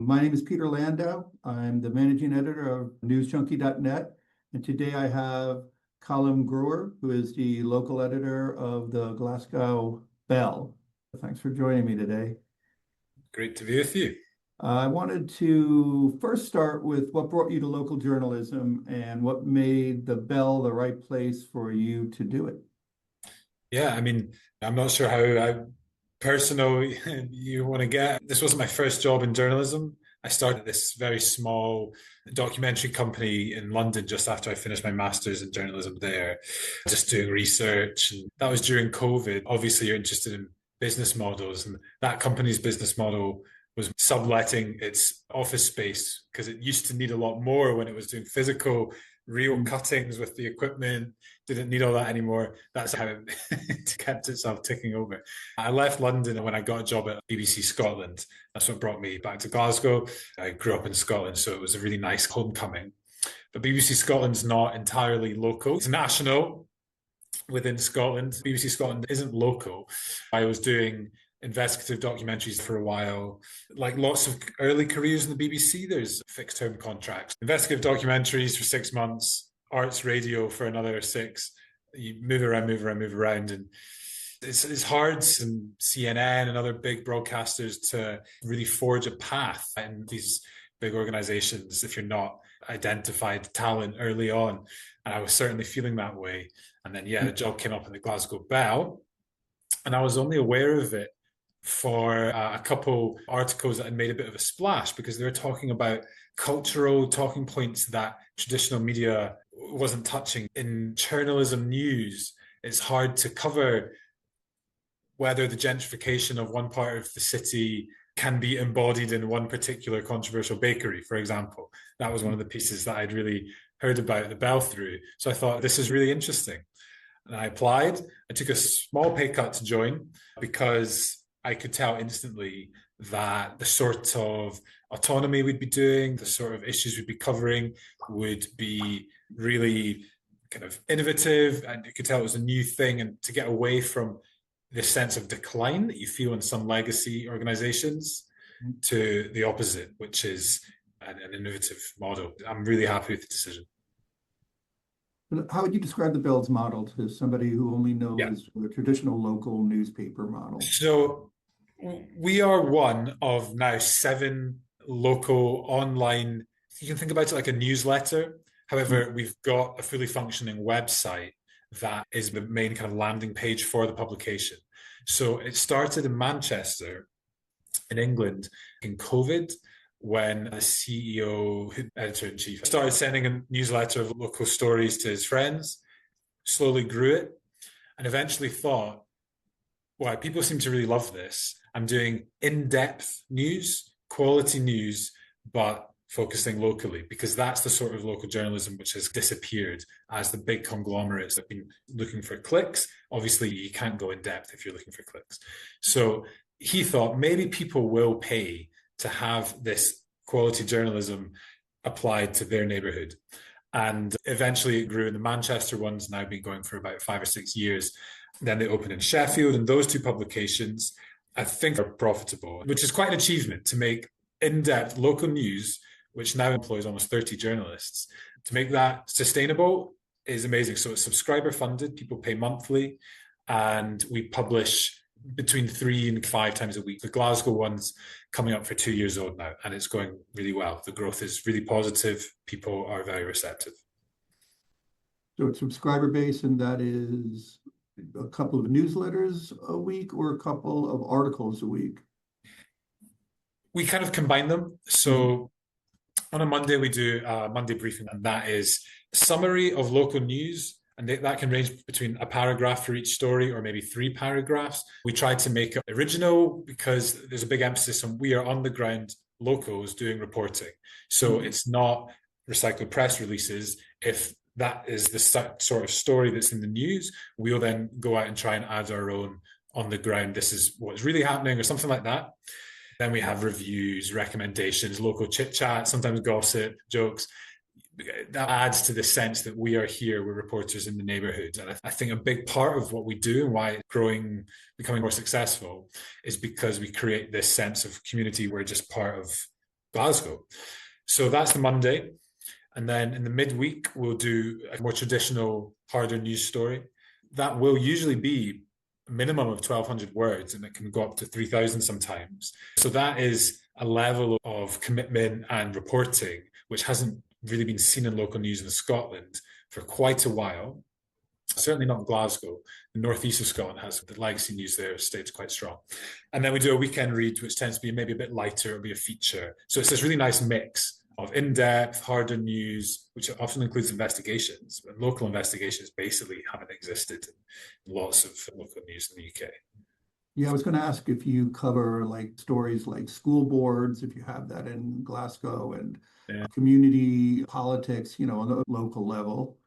My name is Peter Landau. I'm the managing editor of newsjunkie.net. And today I have Colin Brewer, who is the local editor of the Glasgow Bell. Thanks for joining me today. Great to be with you. I wanted to first start with what brought you to local journalism and what made the Bell the right place for you to do it. Yeah, I'm not sure how personal you want to get. This wasn't my first job in journalism. I started this very small documentary company in London just after I finished my master's in journalism there, just doing research. And that was during COVID. Obviously, you're interested in business models, and that company's business model was subletting its office space because it used to need a lot more when it was doing physical real cuttings with the equipment, didn't need all that anymore. That's how it kept itself ticking over. I left London, and when I got a job at BBC Scotland, that's what brought me back to Glasgow. I grew up in Scotland, so it was a really nice homecoming. But BBC Scotland's not entirely local. It's national within Scotland. BBC Scotland isn't local. I was doing investigative documentaries for a while. Like lots of early careers in the BBC, there's fixed term contracts. Investigative documentaries for 6 months, arts radio for another 6. You move around. And it's hard in CNN and other big broadcasters to really forge a path in these big organizations if you're not identified talent early on. And I was certainly feeling that way. And then, the job came up in the Glasgow Bell. And I was only aware of it for a couple articles that had made a bit of a splash because they were talking about cultural talking points that traditional media wasn't touching. In journalism news, it's hard to cover whether the gentrification of one part of the city can be embodied in one particular controversial bakery, for example. That was one of the pieces that I'd really heard about the Bell through. So I thought, this is really interesting. And I applied. I took a small pay cut to join because I could tell instantly that the sort of autonomy we'd be doing, the sort of issues we'd be covering would be really kind of innovative. And you could tell it was a new thing. And to get away from this sense of decline that you feel in some legacy organizations to the opposite, which is an innovative model. I'm really happy with the decision. How would you describe the Bell's model to somebody who only knows the traditional local newspaper model? So we are one of now 7 local online, you can think about it like a newsletter. However, we've got a fully functioning website that is the main kind of landing page for the publication. So it started in Manchester in England in COVID, when the CEO, editor-in-chief, started sending a newsletter of local stories to his friends, slowly grew it, and eventually thought, wow, people seem to really love this. I'm doing in-depth news, quality news, but focusing locally, because that's the sort of local journalism which has disappeared as the big conglomerates have been looking for clicks. Obviously, you can't go in depth if you're looking for clicks. So he thought maybe people will pay to have this quality journalism applied to their neighborhood. And eventually it grew, and the Manchester one's now been going for about 5 or 6 years. Then they opened in Sheffield, and those 2 publications, I think, are profitable, which is quite an achievement to make in-depth local news, which now employs almost 30 journalists. To make that sustainable is amazing. So it's subscriber funded, people pay monthly, and we publish between 3 and 5 times a week. The Glasgow one's coming up for 2 years old now, and it's going really well. The growth is really positive. People are very receptive. So it's subscriber base, and that is a couple of newsletters a week or a couple of articles a week? We kind of combine them. So on a Monday, we do a Monday briefing, and that is a summary of local news. And that can range between a paragraph for each story or maybe 3 paragraphs. We try to make it original because there's a big emphasis on we are on the ground locals doing reporting. So it's not recycled press releases. If that is the sort of story that's in the news, we'll then go out and try and add our own on the ground. This is what's really happening or something like that. Then we have reviews, recommendations, local chit chat, sometimes gossip, jokes. That adds to the sense that we are here, we're reporters in the neighborhood. And I think a big part of what we do and why it's growing, becoming more successful, is because we create this sense of community. We're just part of Glasgow. So that's the Monday. And then in the midweek, we'll do a more traditional, harder news story. That will usually be a minimum of 1,200 words, and it can go up to 3,000 sometimes. So that is a level of commitment and reporting which hasn't really been seen in local news in Scotland for quite a while. Certainly not in Glasgow. The northeast of Scotland has the legacy news there stays quite strong. And then we do a weekend read, which tends to be maybe a bit lighter, it'll be a feature. So it's this really nice mix of in-depth, harder news, which often includes investigations. And local investigations basically haven't existed in lots of local news in the UK. Yeah, I was going to ask if you cover like stories like school boards, if you have that in Glasgow, and Yeah. community politics, on the local level.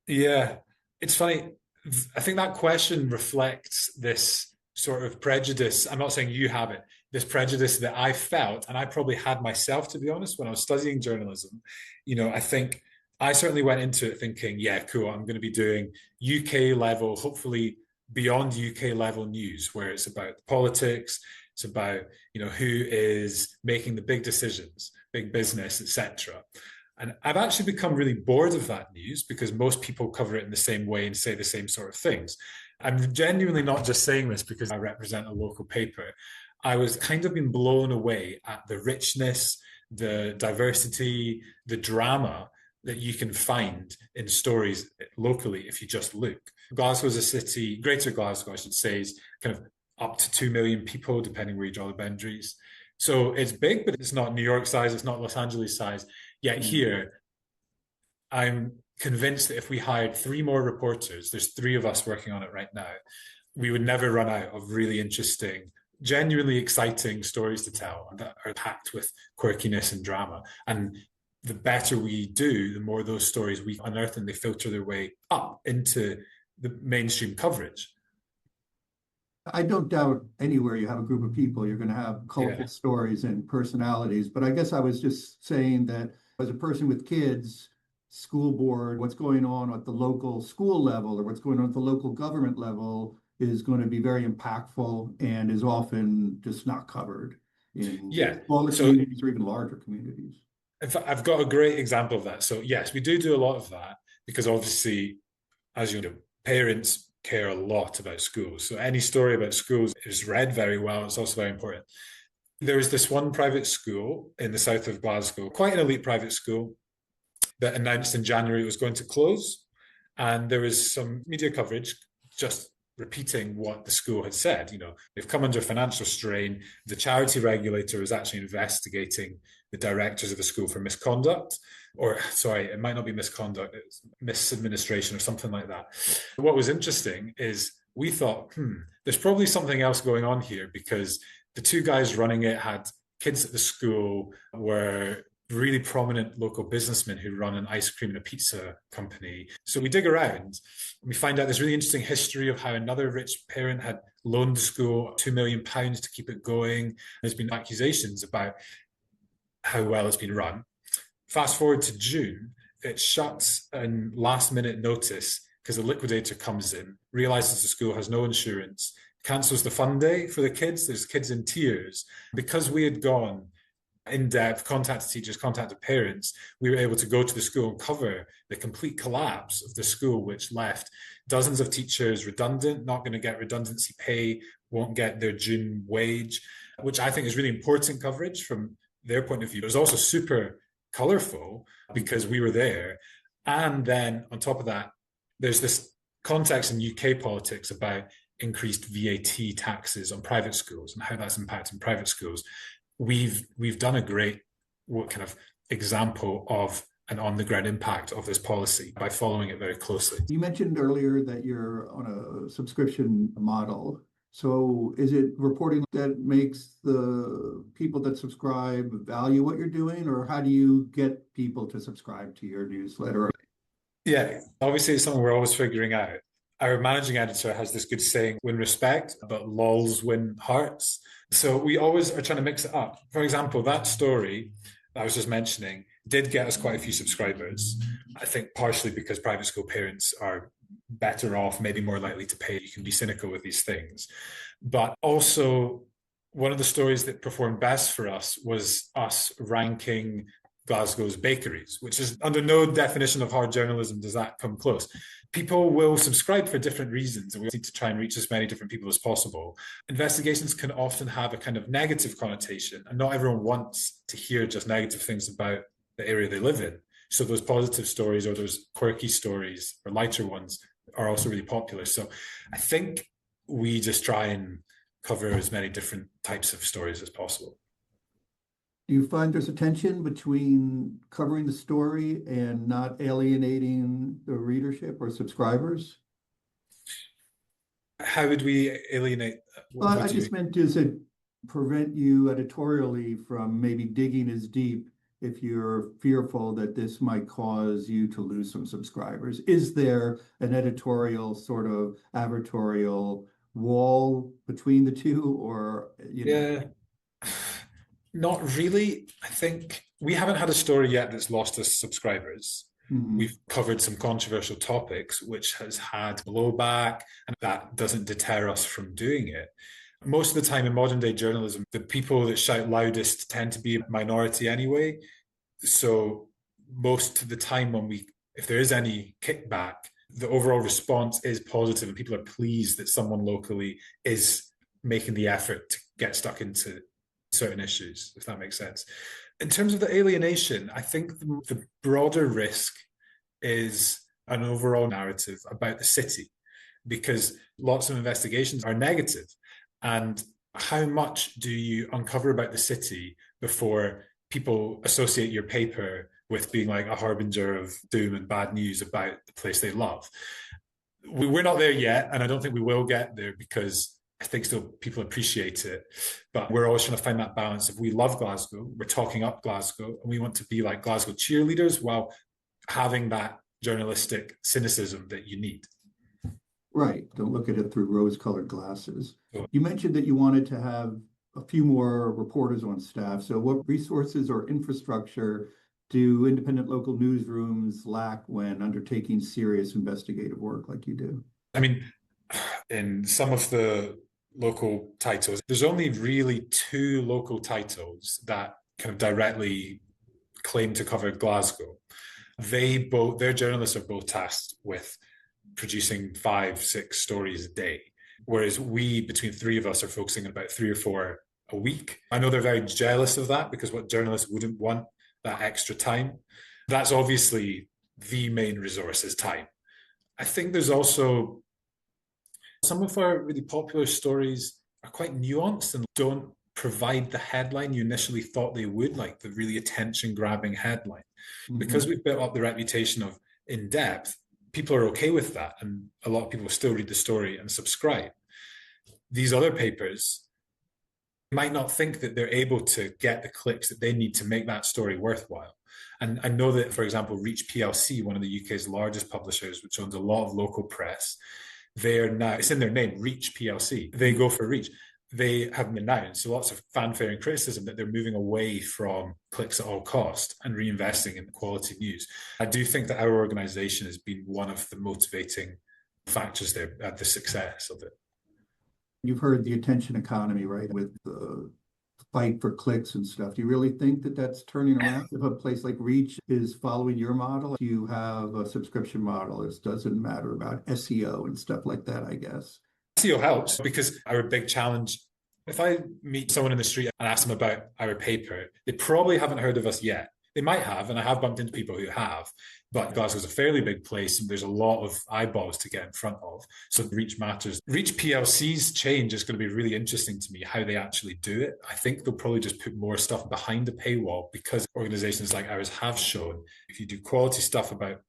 Yeah, it's funny. I think that question reflects this sort of prejudice. I'm not saying you have it, this prejudice that I felt, and I probably had myself, to be honest, when I was studying journalism. I think I certainly went into it thinking, yeah, cool, I'm going to be doing UK level, hopefully beyond UK level news, where it's about politics, it's about, who is making the big decisions, big business, etc. And I've actually become really bored of that news because most people cover it in the same way and say the same sort of things. I'm genuinely not just saying this because I represent a local paper. I was kind of been blown away at the richness, the diversity, the drama that you can find in stories locally if you just look. Glasgow is a city, Greater Glasgow, I should say, is kind of up to 2 million people, depending where you draw the boundaries. So it's big, but it's not New York size, it's not Los Angeles size. Yet here, I'm convinced that if we hired 3 more reporters, there's 3 of us working on it right now, we would never run out of really interesting, genuinely exciting stories to tell that are packed with quirkiness and drama. And the better we do, the more those stories we unearth and they filter their way up into the mainstream coverage. I don't doubt anywhere you have a group of people, you're going to have colorful stories and personalities. But I guess I was just saying that as a person with kids, school board, what's going on at the local school level or what's going on at the local government level is going to be very impactful and is often just not covered in smaller communities or even larger communities. I've got a great example of that. So yes, we do a lot of that because obviously, as you know, parents care a lot about schools. So any story about schools is read very well. It's also very important. There was this one private school in the south of Glasgow, quite an elite private school, that announced in January it was going to close. And there was some media coverage just repeating what the school had said. They've come under financial strain. The charity regulator is actually investigating the directors of the school for misconduct. Or, sorry, it might not be misconduct, it's misadministration or something like that. What was interesting is we thought, there's probably something else going on here because the 2 guys running it had kids at the school, were really prominent local businessmen who run an ice cream and a pizza company. So we dig around and we find out this really interesting history of how another rich parent had loaned the school £2 million to keep it going. There's been accusations about how well it's been run. Fast forward to June, it shuts in last minute notice because a liquidator comes in, realizes the school has no insurance, cancels the fun day for the kids. There's kids in tears. Because we had gone in-depth, contacted teachers, contacted parents, we were able to go to the school and cover the complete collapse of the school, which left dozens of teachers redundant, not going to get redundancy pay, won't get their June wage, which I think is really important coverage from their point of view. It was also super colorful because we were there. And then on top of that, there's this context in UK politics about increased VAT taxes on private schools and how that's impacting private schools. We've done a great kind of example of an on-the-ground impact of this policy by following it very closely. You mentioned earlier that you're on a subscription model. So is it reporting that makes the people that subscribe value what you're doing, or how do you get people to subscribe to your newsletter? Yeah, obviously it's something we're always figuring out. Our managing editor has this good saying, win respect, but lols win hearts. So we always are trying to mix it up. For example, that story I was just mentioning did get us quite a few subscribers. I think partially because private school parents are better off, maybe more likely to pay. You can be cynical with these things. But also one of the stories that performed best for us was us ranking Glasgow's bakeries, which is under no definition of hard journalism does that come close. People will subscribe for different reasons, and we need to try and reach as many different people as possible. Investigations can often have a kind of negative connotation, and not everyone wants to hear just negative things about the area they live in. So those positive stories or those quirky stories or lighter ones are also really popular. So I think we just try and cover as many different types of stories as possible. Do you find there's a tension between covering the story and not alienating the readership or subscribers? How would we alienate? Well, I just meant, does it prevent you editorially from maybe digging as deep if you're fearful that this might cause you to lose some subscribers? Is there an editorial sort of advertorial wall between the two, or Yeah, not really. I think we haven't had a story yet that's lost us subscribers. We've covered some controversial topics, which has had blowback, and that doesn't deter us from doing it. Most of the time in modern day journalism, the people that shout loudest tend to be a minority anyway. So most of the time if there is any kickback, the overall response is positive and people are pleased that someone locally is making the effort to get stuck into certain issues, if that makes sense. In terms of the alienation, I think the broader risk is an overall narrative about the city, because lots of investigations are negative. And how much do you uncover about the city before people associate your paper with being like a harbinger of doom and bad news about the place they love? We're not there yet, and I don't think we will get there, because I think still people appreciate it. But we're always trying to find that balance. If we love Glasgow, we're talking up Glasgow, and we want to be like Glasgow cheerleaders while having that journalistic cynicism that you need. Right. Don't look at it through rose-colored glasses. Sure. You mentioned that you wanted to have a few more reporters on staff. So what resources or infrastructure do independent local newsrooms lack when undertaking serious investigative work like you do? I mean, in some of the local titles, there's only really two local titles that kind of directly claim to cover Glasgow. Their journalists are both tasked with producing 5-6 stories a day, whereas we, between three of us, are focusing on about 3 or 4 a week. I know they're very jealous of that, because what journalists wouldn't want that extra time. That's obviously the main resource is time. I think there's also some of our really popular stories are quite nuanced and don't provide the headline you initially thought they would, like the really attention-grabbing headline. Because we've built up the reputation of in-depth, people are okay with that, and a lot of people still read the story and subscribe. These other papers might not think that they're able to get the clicks that they need to make that story worthwhile. And I know that, for example, Reach PLC, one of the UK's largest publishers, which owns a lot of local press, they're now, it's in their name, Reach PLC. They go for reach. They have announced lots of fanfare and criticism that they're moving away from clicks at all cost and reinvesting in quality news. I do think that our organisation has been one of the motivating factors there at the success of it. You've heard the attention economy, right, with the fight for clicks and stuff. Do you really think that that's turning around? If a place like Reach is following your model, you have a subscription model. It doesn't matter about SEO and stuff like that, I guess. SEO helps, because our big challenge, if I meet someone in the street and ask them about our paper, they probably haven't heard of us yet. They might have, and I have bumped into people who have, but Glasgow's a fairly big place and there's a lot of eyeballs to get in front of. So reach matters. Reach PLC's change is going to be really interesting to me, how they actually do it. I think they'll probably just put more stuff behind the paywall, because organizations like ours have shown if you do quality stuff about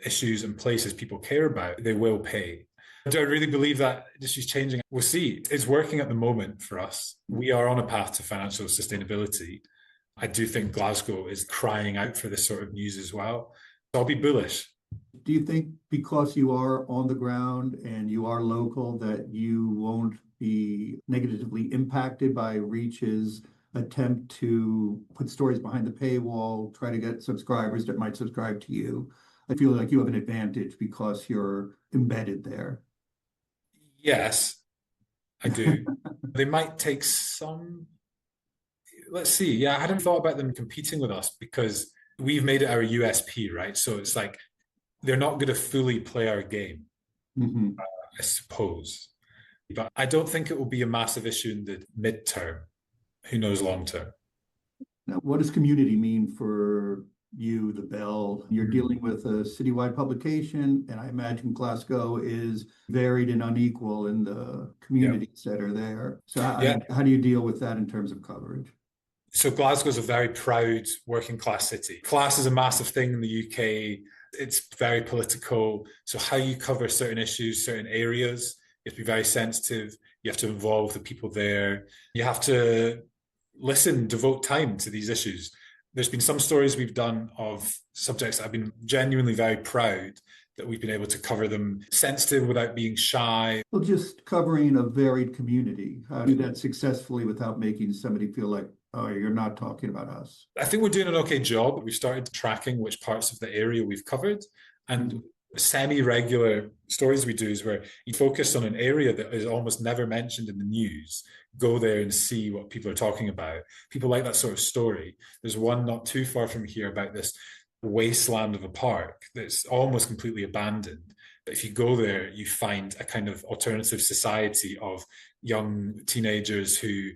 issues and places people care about, they will pay. Do I really believe that industry's changing? We'll see. It's working at the moment for us. We are on a path to financial sustainability. I do think Glasgow is crying out for this sort of news as well. So I'll be bullish. Do you think because you are on the ground and you are local that you won't be negatively impacted by Reach's attempt to put stories behind the paywall, try to get subscribers that might subscribe to you? I feel like you have an advantage because you're embedded there. Yes. I do. They might take some, let's see. Yeah, I hadn't thought about them competing with us because we've made it our USP, right? So it's like they're not going to fully play our game, Mhm. I suppose. But I don't think it will be a massive issue in the midterm. Who knows long term? Now, what does community mean for you, the Bell? You're Mm. dealing with a citywide publication, and I imagine Glasgow is varied and unequal in the Yeah. communities that are there. So Yeah. how do you deal with that in terms of coverage? So Glasgow's a very proud working class city. Class is a massive thing in the UK. It's very political. So how you cover certain issues, certain areas, you have to be very sensitive. You have to involve the people there. You have to listen, devote time to these issues. There's been some stories we've done of subjects that I've been genuinely very proud that we've been able to cover them sensitive without being shy. Well, just covering a varied community. How do that successfully without making somebody feel like, oh, you're not talking about us? I think we're doing an okay job. We've started tracking which parts of the area we've covered. And Mhm. semi-regular stories we do is where you focus on an area that is almost never mentioned in the news. Go there and see what people are talking about. People like that sort of story. There's one not too far from here about this wasteland of a park that's almost completely abandoned. But if you go there, you find a kind of alternative society of young teenagers who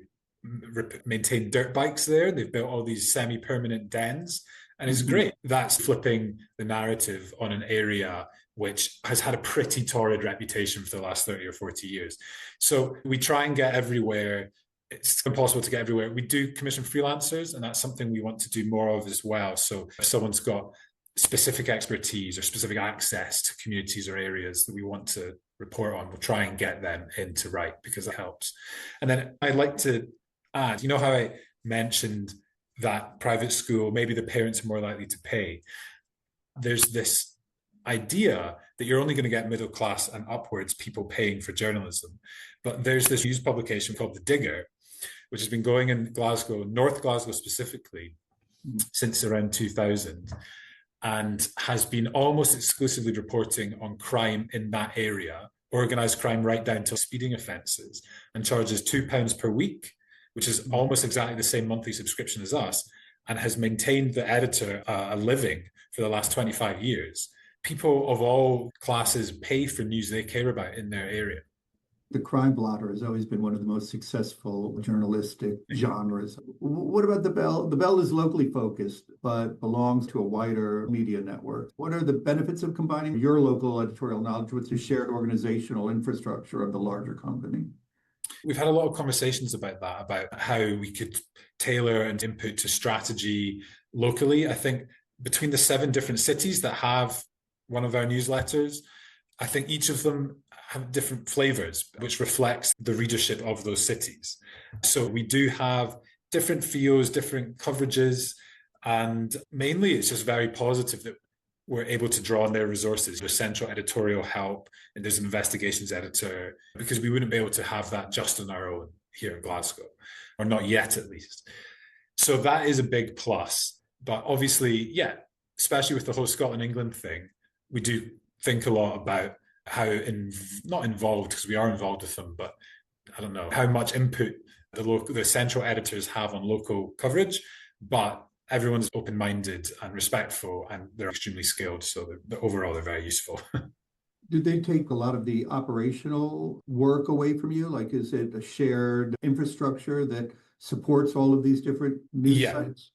maintain dirt bikes there. They've built all these semi-permanent dens, and it's Mhm. great. That's flipping the narrative on an area which has had a pretty torrid reputation for the last 30 or 40 years. So we try and get everywhere. It's impossible to get everywhere. We do commission freelancers, and that's something we want to do more of as well. So if someone's got specific expertise or specific access to communities or areas that we want to report on, we'll try and get them in to write because it helps. And then I'd like to add, you know how I mentioned that private school, maybe the parents are more likely to pay. There's this idea that you're only going to get middle class and upwards people paying for journalism. But there's this news publication called The Digger, which has been going in Glasgow, North Glasgow specifically, since around 2000, and has been almost exclusively reporting on crime in that area, organized crime right down to speeding offences, and charges £2 per week, which is almost exactly the same monthly subscription as us, and has maintained the editor a living for the last 25 years. People of all classes pay for news they care about in their area. The crime blotter has always been one of the most successful journalistic genres. What about the Bell? The Bell is locally focused, but belongs to a wider media network. What are the benefits of combining your local editorial knowledge with the shared organizational infrastructure of the larger company? We've had a lot of conversations about that, about how we could tailor and input to strategy locally. I think between the 7 different cities that have one of our newsletters, I think each of them have different flavors, which reflects the readership of those cities. So we do have different feels, different coverages, and mainly it's just very positive that we're able to draw on their resources. There's central editorial help, and there's an investigations editor, because we wouldn't be able to have that just on our own here in Glasgow, or not yet at least. So that is a big plus. But obviously, yeah, especially with the whole Scotland England thing, we do think a lot about how not involved, because we are involved with them, but I don't know how much input the central editors have on local coverage, but everyone's open-minded and respectful, and they're extremely skilled. So overall, they're very useful. Do they take a lot of the operational work away from you? Like, is it a shared infrastructure that supports all of these different news Yeah, sites?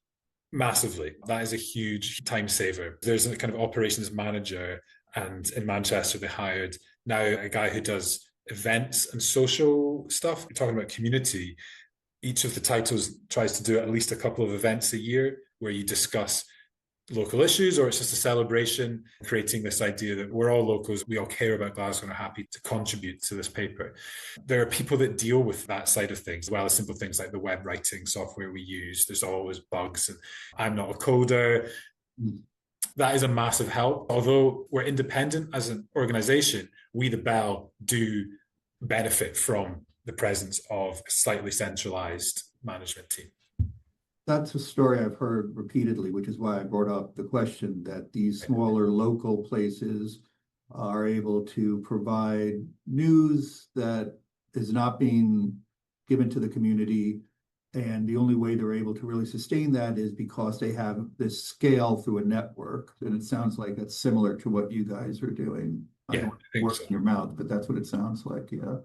massively. That is a huge time saver. There's a kind of operations manager, and in Manchester, they hired now a guy who does events and social stuff. We're talking about community. Each of the titles tries to do at least a couple of events a year where you discuss local issues, or it's just a celebration, creating this idea that we're all locals, we all care about Glasgow and are happy to contribute to this paper. There are people that deal with that side of things, as well as simple things like the web writing software we use. There's always bugs, and I'm not a coder. That is a massive help. Although we're independent as an organization, we, the Bell, do benefit from the presence of a slightly centralized management team. That's a story I've heard repeatedly, which is why I brought up the question that these smaller local places are able to provide news that is not being given to the community. And the only way they're able to really sustain that is because they have this scale through a network. And it sounds like that's similar to what you guys are doing. I Yeah, don't I think work so. in your mouth, but that's what it sounds like. Yeah.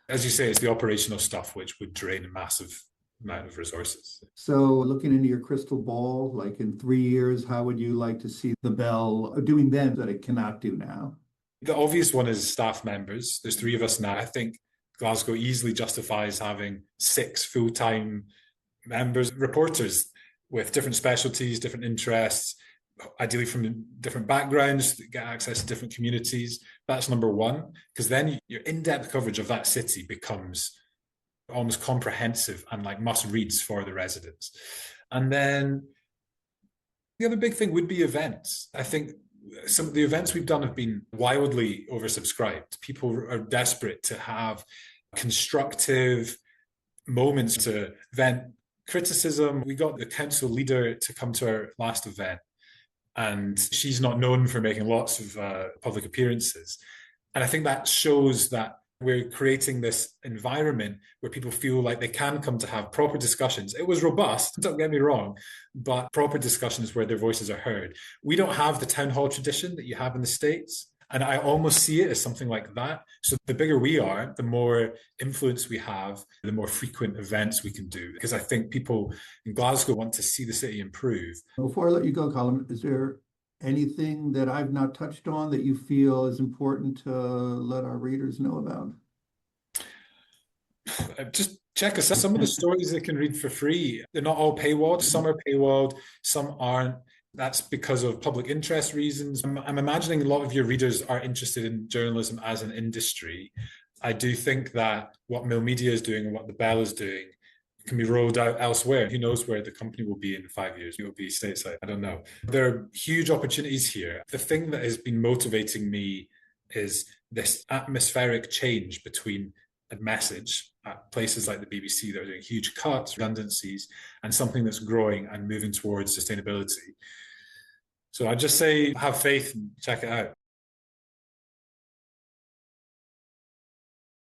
As you say, it's the operational stuff which would drain a massive amount of resources. So looking into your crystal ball, like in 3 years, how would you like to see the Bell doing then that it cannot do now? The obvious one is staff members. There's 3 of us now. I think Glasgow easily justifies having 6 full-time members, reporters with different specialties, different interests, ideally from different backgrounds, that get access to different communities. That's number one, because then your in-depth coverage of that city becomes almost comprehensive and like must reads for the residents. And then the other big thing would be events. I think some of the events we've done have been wildly oversubscribed. People are desperate to have constructive moments to vent criticism. We got the council leader to come to our last event, and she's not known for making lots of public appearances. And I think that shows that we're creating this environment where people feel like they can come to have proper discussions. It was robust, don't get me wrong, but proper discussions where their voices are heard. We don't have the town hall tradition that you have in the States. And I almost see it as something like that. So the bigger we are, the more influence we have, the more frequent events we can do. Because I think people in Glasgow want to see the city improve. Before I let you go, Colin, is there anything that I've not touched on that you feel is important to let our readers know about? Just check us out. Some of the stories they can read for free. They're not all paywalled. Some are paywalled, some aren't. That's because of public interest reasons. I'm imagining a lot of your readers are interested in journalism as an industry. I do think that what Mill Media is doing and what the Bell is doing can be rolled out elsewhere. Who knows where the company will be in 5 years? It will be stateside. I don't know. There are huge opportunities here. The thing that has been motivating me is this atmospheric change between a message at places like the BBC that are doing huge cuts, redundancies, and something that's growing and moving towards sustainability. So I just say have faith and check it out.